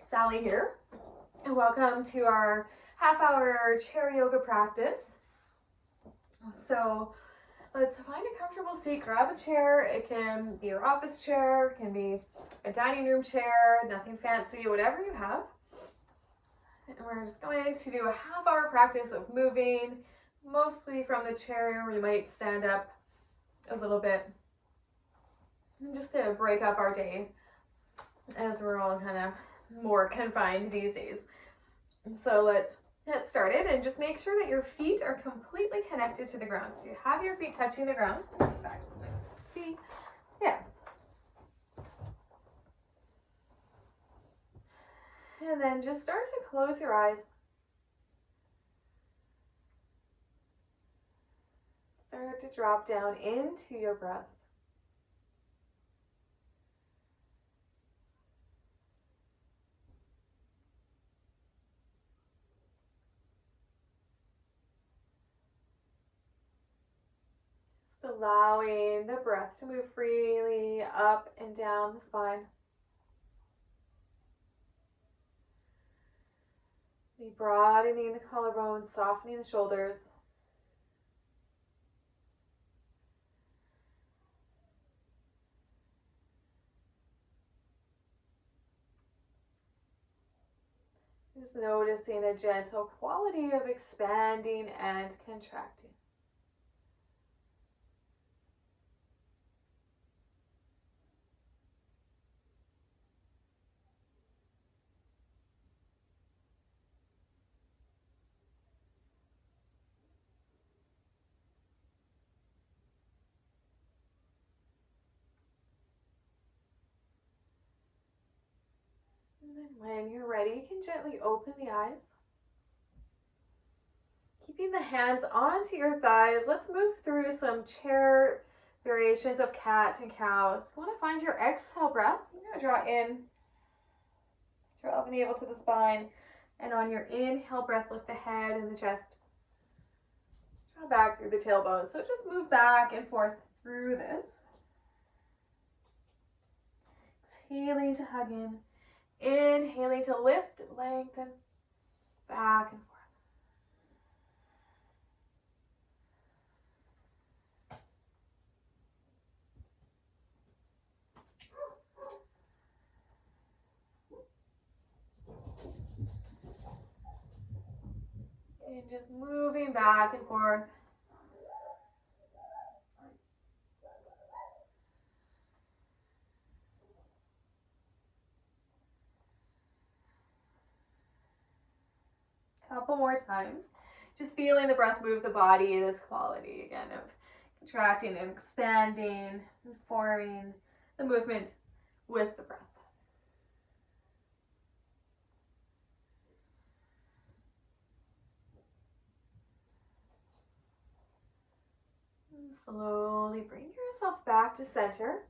Sally here, and welcome to our half-hour chair yoga practice. So let's find a comfortable seat, grab a chair. It can be your office chair, it can be a dining room chair, nothing fancy, whatever you have. And we're just going to do a half-hour practice of moving, mostly from the chair. We might stand up a little bit, and just to break up our day as we're all kind of more confined these days. So let's get started and just make sure that your feet are completely connected to the ground. So you have your feet touching the ground. Back so I can see. Yeah. And then just start to close your eyes. Start to drop down into your breath. Just allowing the breath to move freely up and down the spine. Be broadening the collarbones, softening the shoulders. Just noticing a gentle quality of expanding and contracting. And then when you're ready, you can gently open the eyes. Keeping the hands onto your thighs, let's move through some chair variations of cat and cow. So you want to find your exhale breath. You're going to draw in, draw the navel to the spine, and on your inhale breath, lift the head and the chest. Draw back through the tailbone. So just move back and forth through this. Exhaling to hug in. Inhaling to lift, lengthen, back and forth. And just moving back and forth. Couple more times. Just feeling the breath move the body, this quality again of contracting and expanding and forming the movement with the breath. And slowly bring yourself back to center.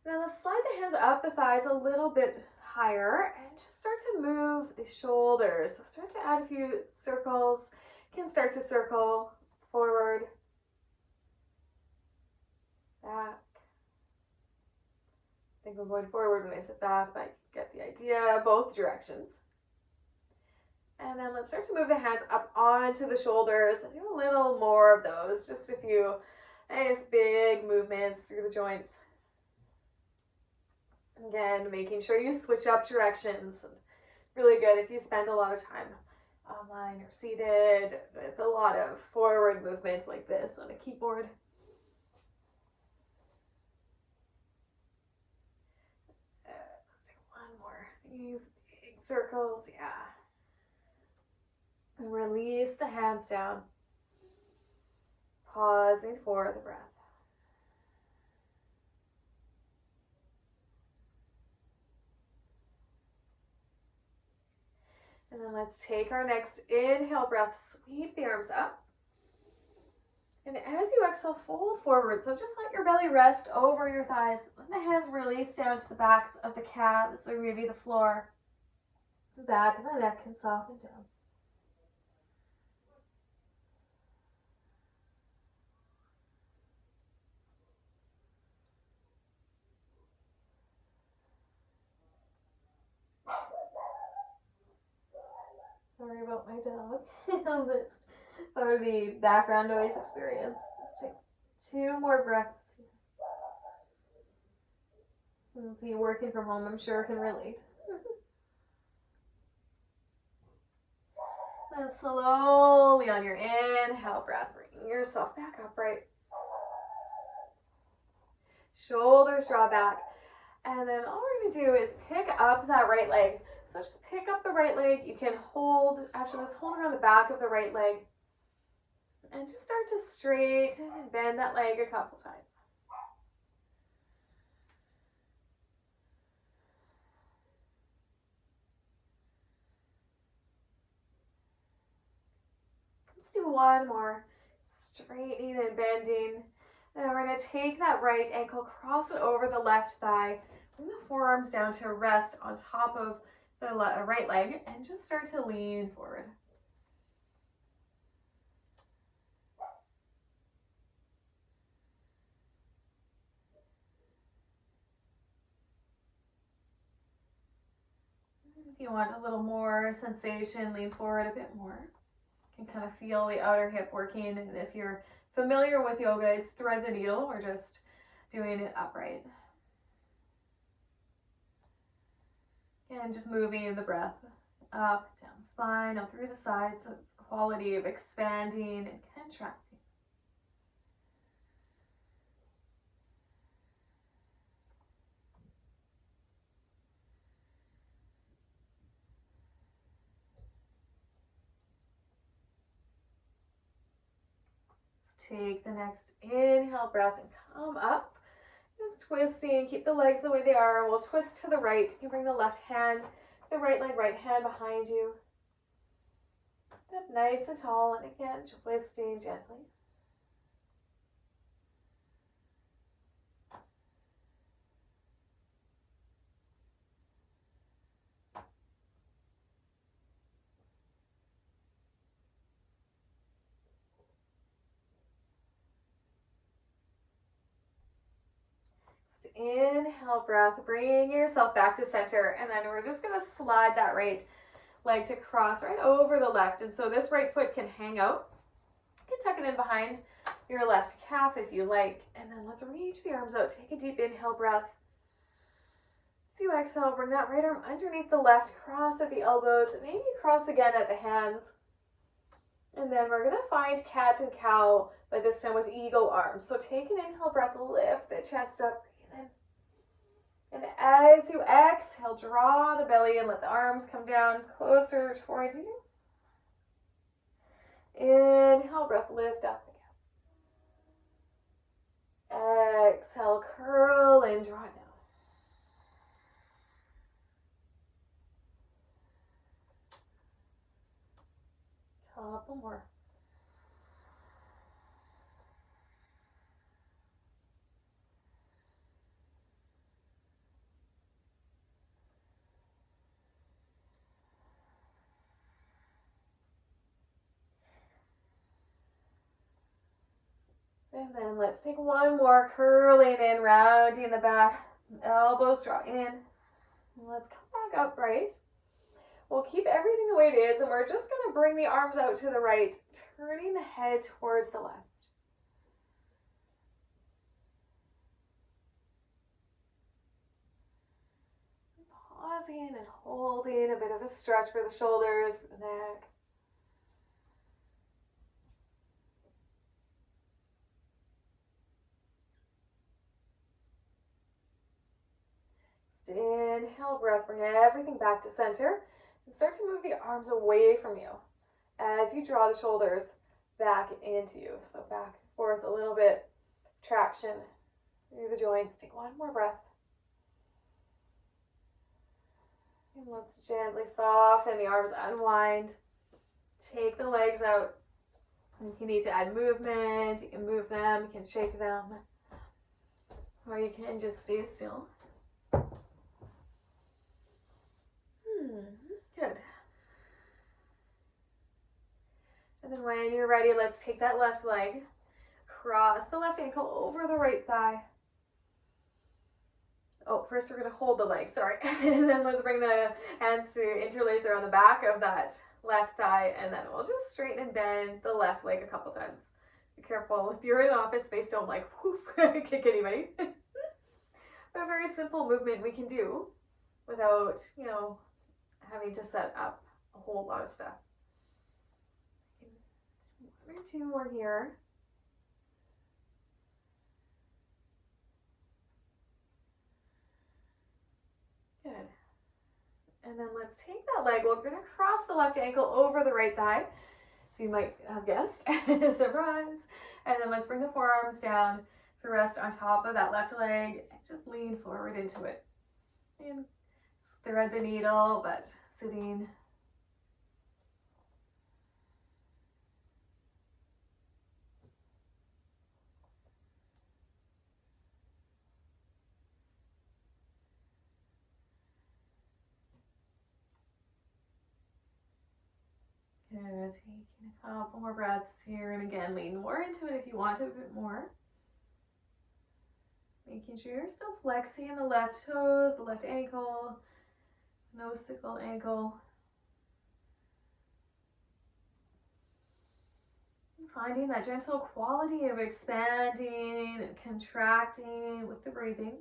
Now let's slide the hands up the thighs a little bit higher and just start to move the shoulders. So start to add a few circles. You can start to circle forward, back. I think I'm going forward when I said back, but you get the idea, both directions. And then let's start to move the hands up onto the shoulders and do a little more of those, just a few nice big movements through the joints. Again, making sure you switch up directions. Really good if you spend a lot of time online or seated with a lot of forward movement like this on a keyboard. Let's do one more. These big circles, yeah. And release the hands down. Pausing for the breath. And then let's take our next inhale breath, sweep the arms up. And as you exhale, fold forward. So just let your belly rest over your thighs. Let the hands release down to the backs of the calves or maybe the floor. The back of the neck can soften down. Sorry about my dog. Just for the background noise experience. Let's take 2 more breaths. And see, working from home, I'm sure can relate. Then slowly on your inhale breath, bring yourself back upright. Shoulders draw back. And then all we're going to do is pick up that right leg. So just pick up the right leg. You can hold, actually let's hold around the back of the right leg. And just start to straighten and bend that leg a couple times. Let's do one more. Straightening and bending. Then we're going to take that right ankle, cross it over the left thigh. Bring the forearms down to rest on top of the right leg and just start to lean forward. If you want a little more sensation, lean forward a bit more. You can kind of feel the outer hip working, and if you're familiar with yoga, it's thread the needle or just doing it upright. And just moving the breath up, down the spine, up through the sides, so it's a quality of expanding and contracting. Take the next inhale breath and come up. Just twisting, keep the legs the way they are. We'll twist to the right. You can bring the left hand, the right leg, right hand behind you. Step nice and tall, and again, twisting gently. Inhale breath, bring yourself back to center, and then we're just going to slide that right leg to cross right over the left, and so this right foot can hang out. You can tuck it in behind your left calf if you like, and then let's reach the arms out. Take a deep inhale breath. As you exhale, bring that right arm underneath the left, cross at the elbows, maybe cross again at the hands. And then we're going to find cat and cow, but this time with eagle arms. So take an inhale breath, lift the chest up, breathe in. And as you exhale, draw the belly and let the arms come down closer towards you. Inhale, breath, lift up again. Exhale, curl and draw down. Couple more. And then let's take one more, curling in, rounding the back, elbows draw in. Let's come back upright. We'll keep everything the way it is, and we're just going to bring the arms out to the right, turning the head towards the left. Pausing and holding a bit of a stretch for the shoulders, for the neck. Just inhale, breath, bring everything back to center. And start to move the arms away from you as you draw the shoulders back into you. So back and forth a little bit, traction through the joints. Take one more breath. And let's gently soften the arms, unwind. Take the legs out. If you need to add movement, you can move them, you can shake them, or you can just stay still. Good. And then when you're ready, let's take that left leg, cross the left ankle over the right thigh. Oh, first we're going to hold the leg, sorry. And then let's bring the hands to interlace around the back of that left thigh, and then we'll just straighten and bend the left leg a couple times. Be careful. If you're in an office space, don't like whoof, kick anybody. But a very simple movement we can do without, having to set up a whole lot of stuff. 1 or 2 more here. Good. And then let's take that leg. We're going to cross the left ankle over the right thigh. So you might have guessed, surprise. And then let's bring the forearms down to rest on top of that left leg and just lean forward into it. And thread the needle, but sitting. Good, taking a couple more breaths here, and again, lean more into it if you want a bit more. Making sure you're still flexing the left toes, the left ankle, nose-sickle ankle. And finding that gentle quality of expanding and contracting with the breathing.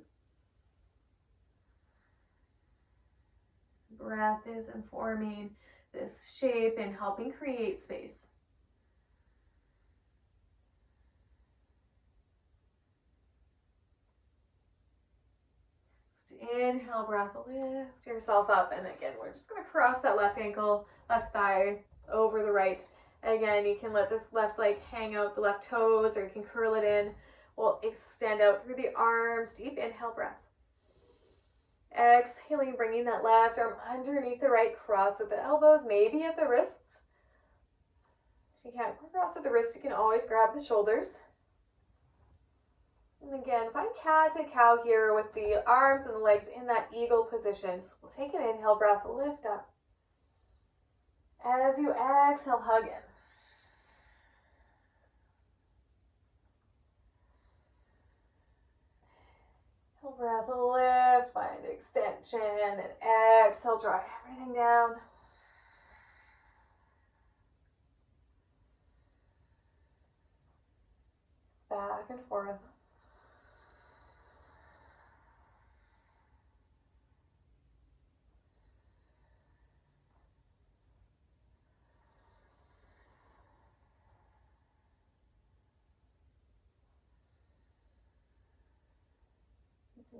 Breath is informing this shape and helping create space. Just inhale, breath, lift yourself up, and again, we're just going to cross that left ankle, left thigh over the right. Again, you can let this left leg hang out the left toes, or you can curl it in. We'll extend out through the arms. Deep inhale, breath. Exhaling, bringing that left arm underneath the right, cross at the elbows, maybe at the wrists. If you can't cross at the wrists, you can always grab the shoulders. And again, find cat to cow here with the arms and the legs in that eagle position. So we'll take an inhale, breath, lift up. As you exhale, hug in. Breath, lift, find extension, and exhale, draw everything down. It's back and forth.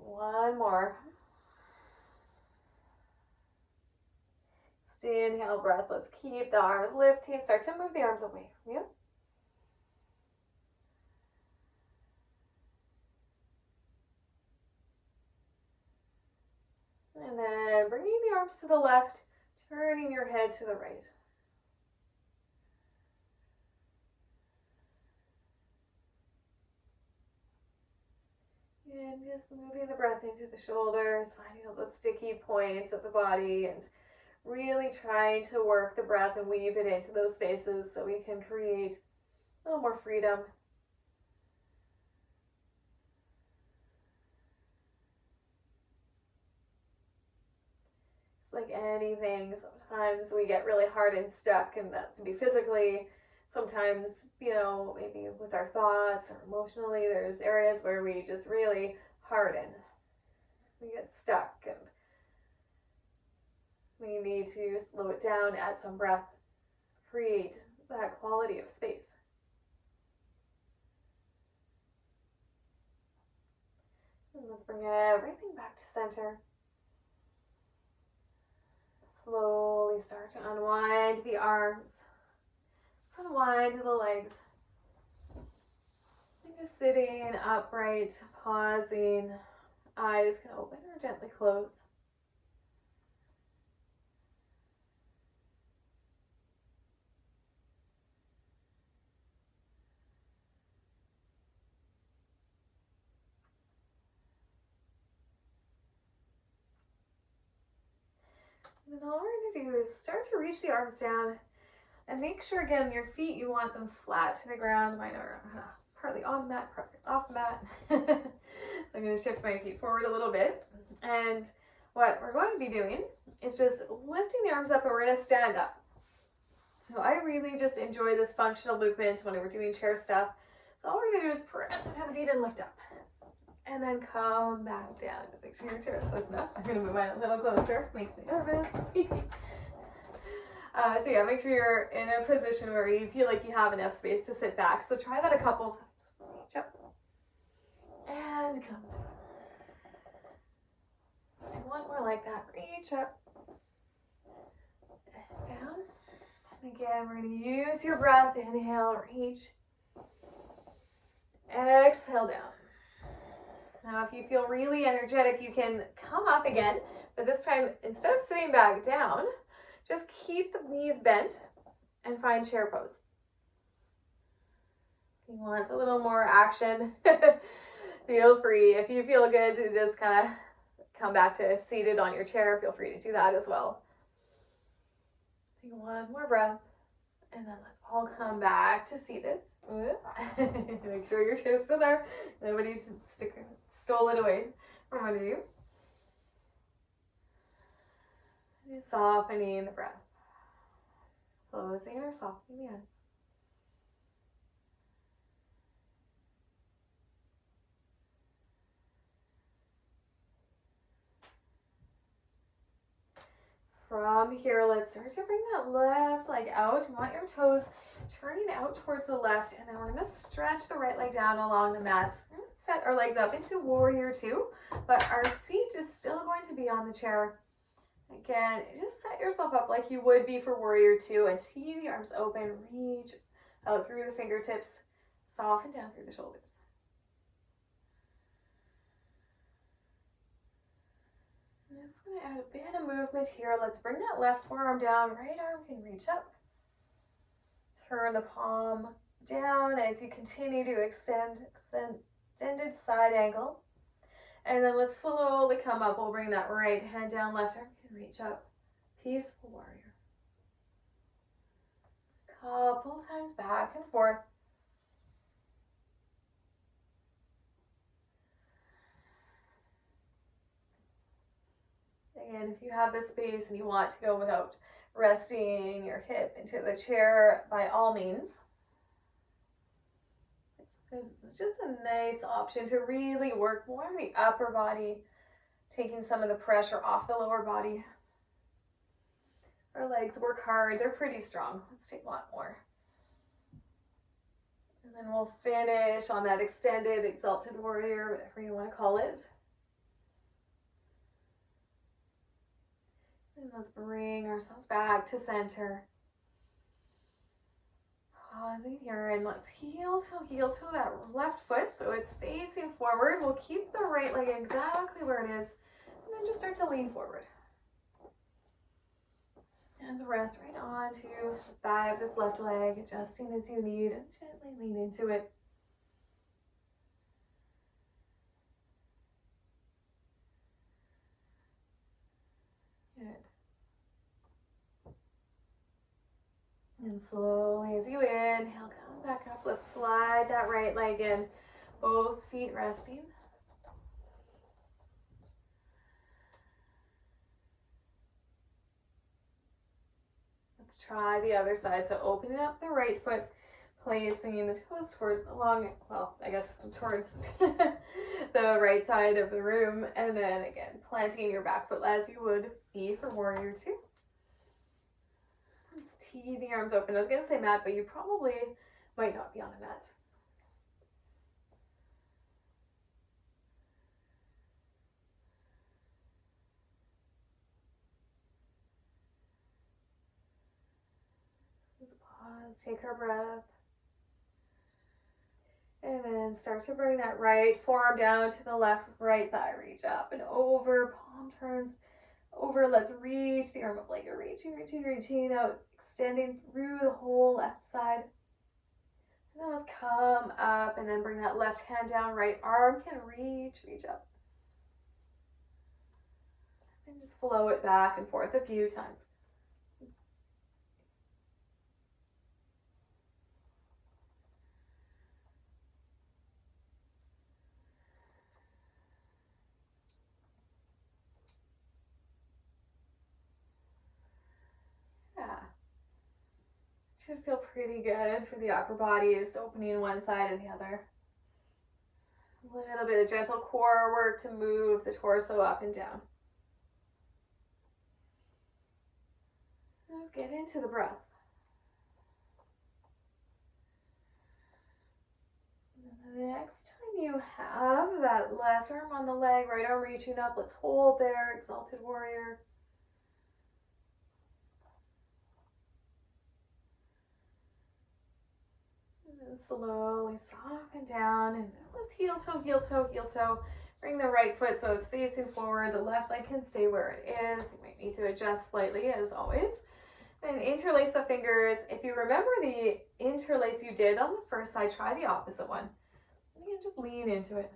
One more. Just inhale, breath. Let's keep the arms lifting. Start to move the arms away from you. And then bringing the arms to the left, turning your head to the right. And just moving the breath into the shoulders, finding all those sticky points of the body, and really trying to work the breath and weave it into those spaces so we can create a little more freedom. It's like anything, sometimes we get really hard and stuck, and that can be physically. Sometimes, maybe with our thoughts or emotionally, there's areas where we just really harden. We get stuck, and we need to slow it down, add some breath, create that quality of space. And let's bring everything back to center. Slowly start to unwind the arms. Let's unwind the legs. And just sitting upright, pausing. Eyes can open or gently close. And all we're going to do is start to reach the arms down. And make sure, again, your feet, you want them flat to the ground. Mine are partly on the mat, partly off the mat. So I'm going to shift my feet forward a little bit. And what we're going to be doing is just lifting the arms up, and we're going to stand up. So I really just enjoy this functional movement when we're doing chair stuff. So all we're gonna do is press into the feet and lift up. And then come back down. Just make sure your chair is close enough. I'm gonna move mine a little closer. Makes me nervous. So yeah, make sure you're in a position where you feel like you have enough space to sit back. So try that a couple times. Reach up. And come down. Let's do one more like that. Reach up. And down. And again, we're going to use your breath. Inhale, reach. Exhale down. Now, if you feel really energetic, you can come up again. But this time, instead of sitting back down, just keep the knees bent and find chair pose. If you want a little more action, feel free. If you feel good to just kind of come back to seated on your chair, feel free to do that as well. Take one more breath, and then let's all come back to seated. Make sure your chair's still there. Nobody stole it away from under you. Just softening the breath. Closing or softening the eyes. From here, let's start to bring that left leg out. You want your toes turning out towards the left, and then we're going to stretch the right leg down along the mat. We're going to set our legs up into warrior two, but our seat is still going to be on the chair. Again, just set yourself up like you would be for warrior two and tee the arms open, reach out through the fingertips, soften down through the shoulders. I'm just going to add a bit of movement here. Let's bring that left forearm down, right arm can reach up. Turn the palm down as you continue to extended side angle. And then let's slowly come up. We'll bring that right hand down, left arm can reach up. Peaceful warrior. Couple times back and forth. Again, if you have the space and you want to go without resting your hip into the chair, by all means. This is just a nice option to really work more on the upper body, taking some of the pressure off the lower body. Our legs work hard. They're pretty strong. Let's take a lot more. And then we'll finish on that extended, exalted warrior, whatever you want to call it. And let's bring ourselves back to center. Pausing here, and let's heel toe that left foot so it's facing forward. We'll keep the right leg exactly where it is, and then just start to lean forward. Hands rest right onto the thigh of this left leg, adjusting as you need, and gently lean into it. Good. And slowly as you inhale, come back up. Let's slide that right leg in, both feet resting. Let's try the other side. So opening up the right foot, placing the toes towards towards the right side of the room. And then again, planting your back foot as you would be for warrior two. Let's tee the arms open. I was going to say mat, but you probably might not be on a mat. Let's pause, take our breath. And then start to bring that right forearm down to the left, right thigh. Reach up and over, palm turns over. Let's reach the arm up like you're reaching out, extending through the whole left side. And then let's come up and then bring that left hand down. Right arm can reach up. And just flow it back and forth a few times. Should feel pretty good for the upper body, just opening one side and the other. A little bit of gentle core work to move the torso up and down. Just get into the breath. And the next time you have that left arm on the leg, right arm reaching up, let's hold there, exalted warrior. And slowly soften down and just heel toe, heel toe, heel toe. Bring the right foot so it's facing forward. The left leg can stay where it is. You might need to adjust slightly as always. Then interlace the fingers. If you remember the interlace you did on the first side, try the opposite one. You can just lean into it.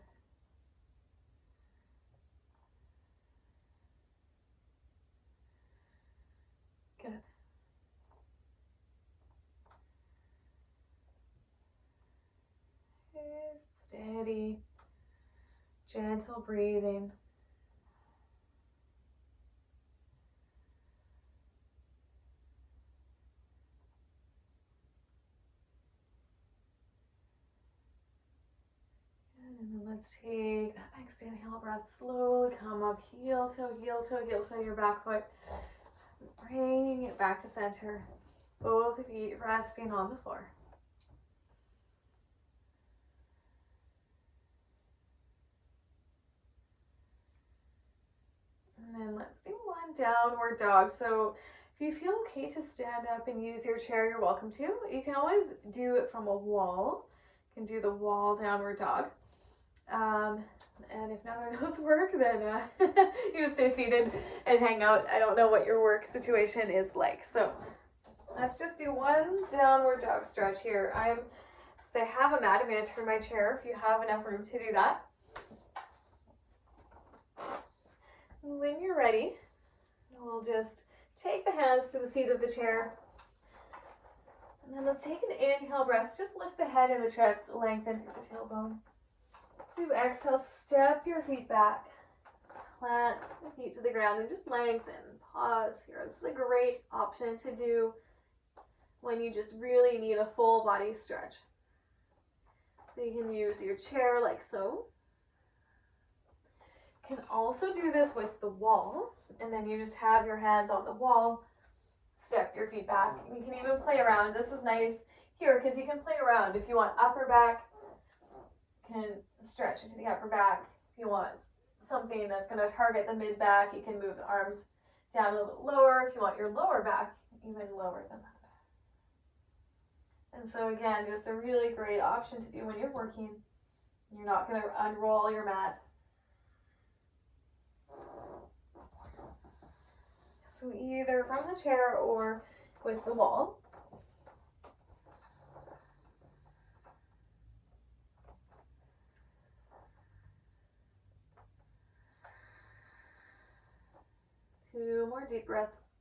Good. Just steady, gentle breathing. And then let's take that next inhale breath. Slowly come up, heel toe, heel toe, heel toe, your back foot. Bring it back to center. Both feet resting on the floor. And then let's do one downward dog. So if you feel okay to stand up and use your chair, you're welcome to. You can always do it from a wall. You can do the wall downward dog. And if none of those work, then you just stay seated and hang out. I don't know what your work situation is like. So let's just do one downward dog stretch here. I have a mat. I'm going to turn my chair if you have enough room to do that. When you're ready, we'll just take the hands to the seat of the chair. And then let's take an inhale breath. Just lift the head and the chest, lengthen through the tailbone. So exhale, step your feet back. Plant the feet to the ground and just lengthen. Pause here. This is a great option to do when you just really need a full body stretch. So you can use your chair like so. You can also do this with the wall, and then you just have your hands on the wall, step your feet back. You can even play around. This is nice here because you can play around. If you want upper back, you can stretch into the upper back. If you want something that's going to target the mid back, you can move the arms down a little lower. If you want your lower back, even lower than that. And so again, just a really great option to do when you're working. You're not going to unroll your mat. So either from the chair or with the wall. Two more deep breaths.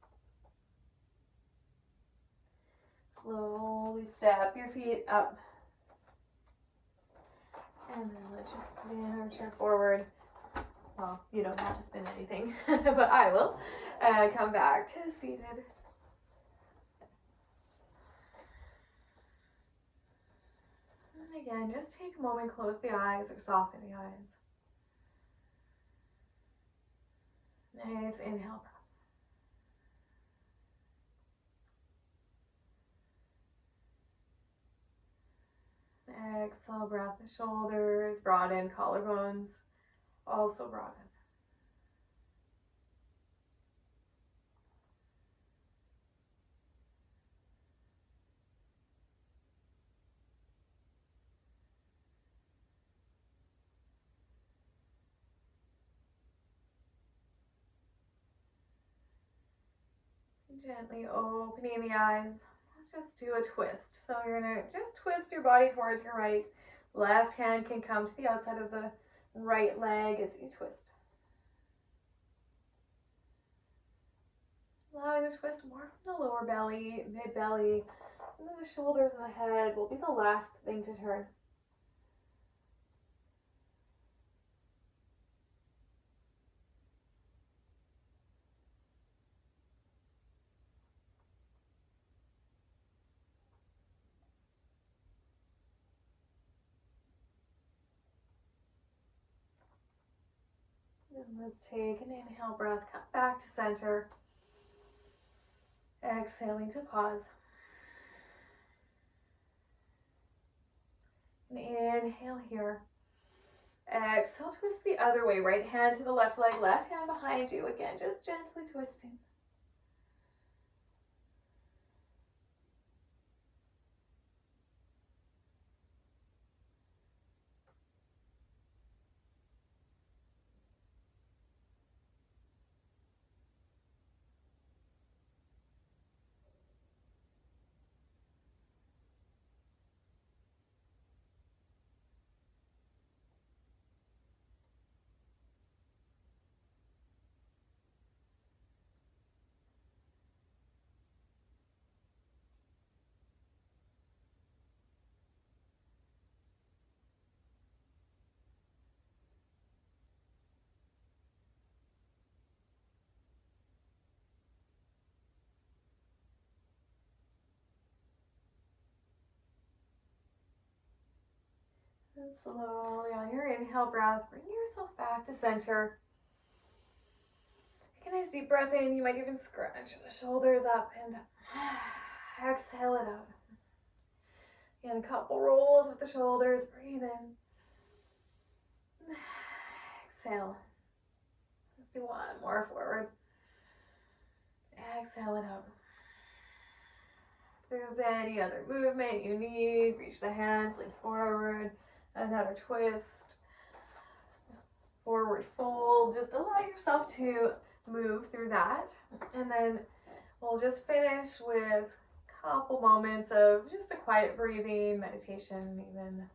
Slowly step your feet up. And then let's just spin our chair forward. Well, you don't have to spin anything, but I will. Come back to seated. And again, just take a moment, close the eyes or soften the eyes. Nice inhale. Exhale, breath the shoulders, broaden, collarbones, also broaden. Gently opening the eyes. Let's just do a twist. So you're going to just twist your body towards your right. Left hand can come to the outside of the right leg as you twist. Allowing the twist more from the lower belly, mid belly, and then the shoulders and the head will be the last thing to turn. And let's take an inhale breath, come back to center. Exhaling to pause. And inhale here. Exhale, twist the other way. Right hand to the left leg, left hand behind you. Again, just gently twisting. And slowly on your inhale breath, bring yourself back to center. Take a nice deep breath in. You might even scrunch the shoulders up and exhale it out. Again, a couple rolls with the shoulders. Breathe in. Exhale. Let's do one more forward. Exhale it out. If there's any other movement you need, reach the hands, lean forward. Another twist. Forward fold. Just allow yourself to move through that. And then we'll just finish with a couple moments of just a quiet breathing, meditation even.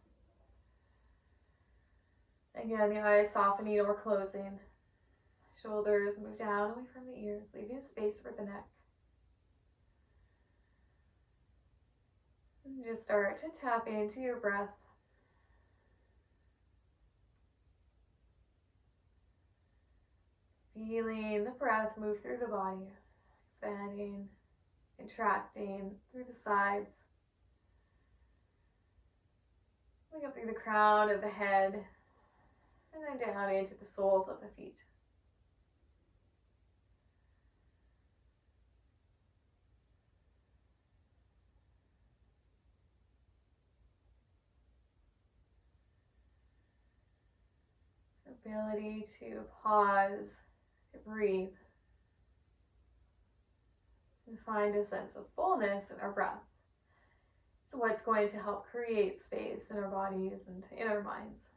Again, the eyes softening or closing. Shoulders move down away from the ears, leaving space for the neck. And just start to tap into your breath. Feeling the breath move through the body, expanding, contracting through the sides. Going up through the crown of the head, and then down into the soles of the feet. Ability to pause, to breathe, and find a sense of fullness in our breath. So what's going to help create space in our bodies and in our minds.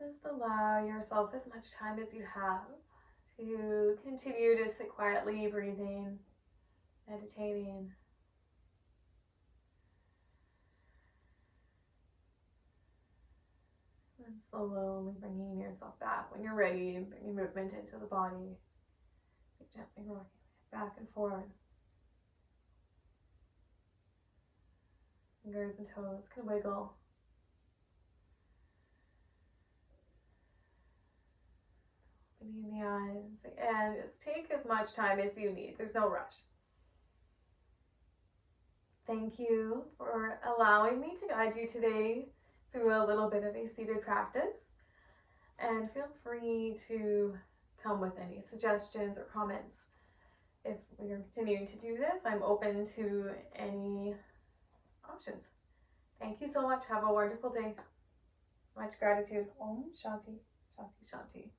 Just allow yourself as much time as you have to continue to sit quietly, breathing, meditating. And slowly bringing yourself back. When you're ready, bringing movement into the body. Gently rocking back and forward. Fingers and toes can wiggle. Opening the eyes. And just take as much time as you need. There's no rush. Thank you for allowing me to guide you today through a little bit of a seated practice. And feel free to come with any suggestions or comments. If we are continuing to do this, I'm open to any options. Thank you so much. Have a wonderful day. Much gratitude. Om Shanti, Shanti, Shanti.